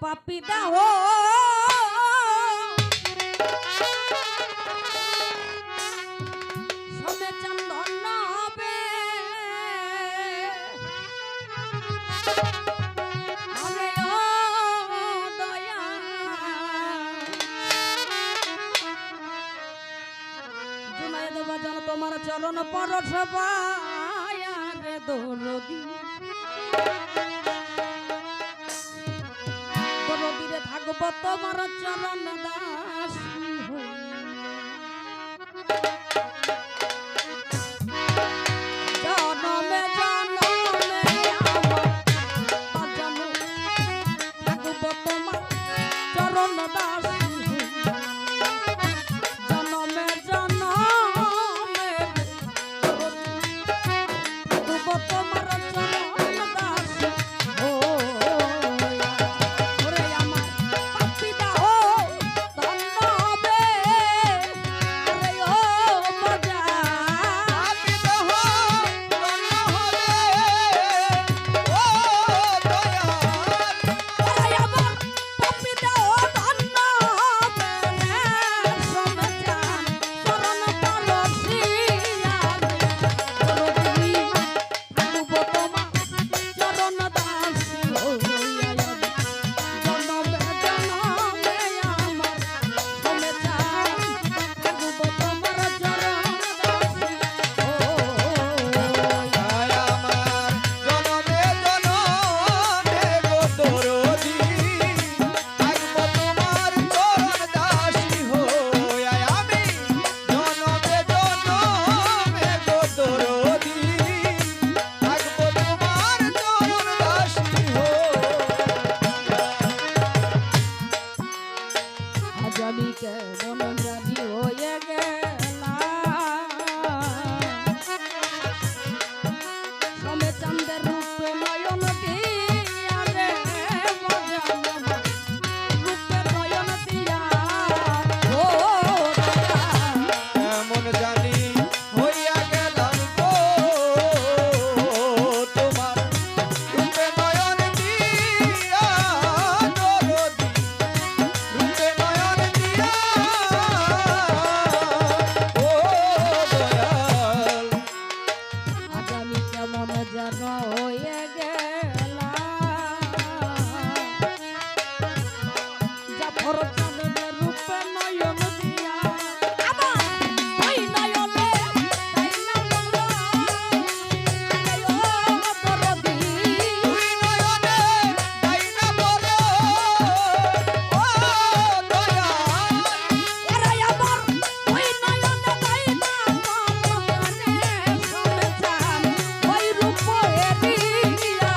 পাপি দাহ সবে চন্দন হবে হবে ও দয়া জুনায়েদ বাজান তোমার চরণ পরশ পায়া রে দরদি দরদিরে থাকবো তোমার চরণ দাসী জনমে জনমে আমার বাজানো থাকবো তোমার চরণ দাসী জনমে জনমে থাকবো তোমার চরণ দাসী ও ওরে আমার পাপি দাহ ধন্য হবে আরে ও বাজা পাপি দাহ ধন্য হবে ও দয়াল ওরে আমার পাপি দাহ ধন্য হবে সমচান চরণ পরশিয়া দরদি থাকবো তোমার চরণ দাসী হইয়া জনমে জনমে আমার সমচান থাকবো তোমার চরণ দাসী ও আয় আমার জনমে জনমে গো দরদি থাকবো তোমার চরণ দাসী হই আয় আমি জনমে জনমে গো দরদি থাকবো তোমার চরণ দাসী আজ আমি কেমন জানি হয়ে গেলাম সমে চাঁদের রূপে নয়ন দিয়া রে মজান রূপে নয়ন দিয়া ও দয়া এমন জানি হইয়া গেলাম গো তোমার রূপে নয়ন দিয়া দরদি রূপে নয়ন দিয়া ও দয়াল আজ আমি কেমন যেন হয়ে গেলাম জাফর চাঁদের রূপে নয়ন দিয়া আমার ওই নয়নে তাই না বলো আরে ও দরদি তুই নয়নে তাই না বলো ও দয়াল ওরে আমার ওই নয়নে তাই না বলো কানে সবে চান ওই রূপে দিয়া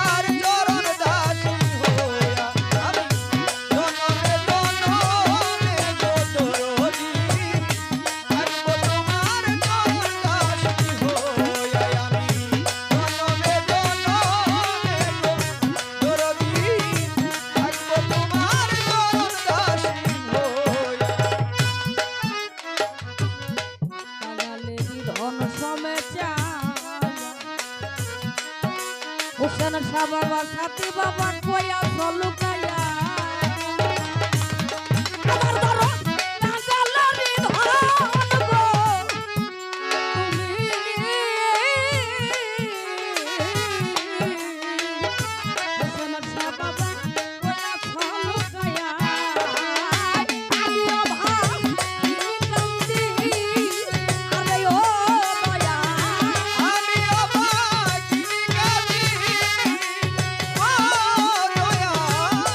আর চরণ দাসী হইয়া আমি জনমে জনমে গো দরদি থাকবো তোমার চরণ দাসী হইয়া আমি জনমে জনমে গো দরদি থাকবো তোমার চরণ দাসী হইয়া হুসেন শাহ বাবা সাথী বাবা কয়া লুকাইয়া আমার ধরো টাকালারি ধন গো তুমি হুসেন শাহ বাবা কয়া লুকাইয়া আমি অভা কান্দি আরে ও দয়া আমি অবাক কাঁদি ও দয়াল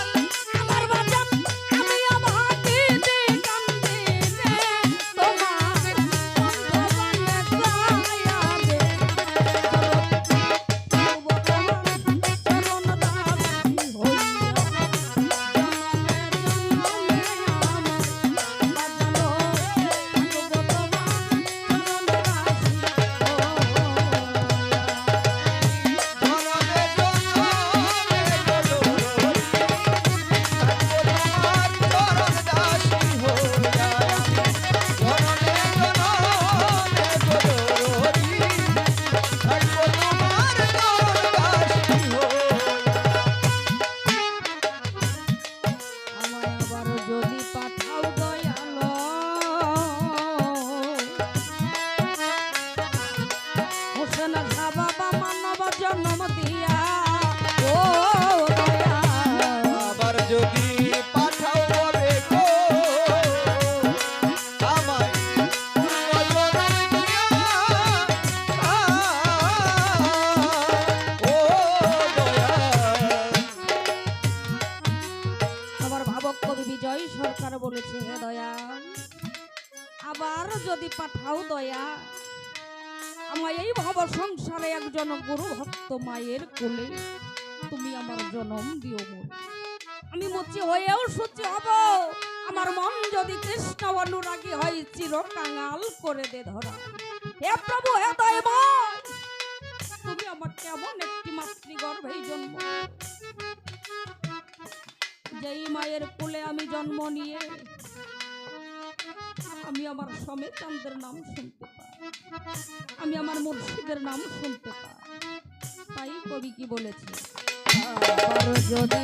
আবার যদি পাঠাও দয়া, আমার এই ভব সংসারে একজন গুরু ভক্ত মায়ের কোলে তুমি আমার জন্ম দিও মোর। আমি মুচি হয়েও সূচি হব, আমার মন যদি কৃষ্ণ অনুরাগী হয় চির কাঙাল করে দে ধরা। হে প্রভু, হে দয়াময়, তুমি আমার কেমন একটি মাতৃগর্ভেই জন্ম, যেই মায়ের কোলে আমি জন্ম নিয়ে আমি আমার সমেতানদের নাম শুনতে পাই, আমি আমার মুর্শিদের নাম শুনতে পাই। তাই কবি কি বলেছে, আবার যদি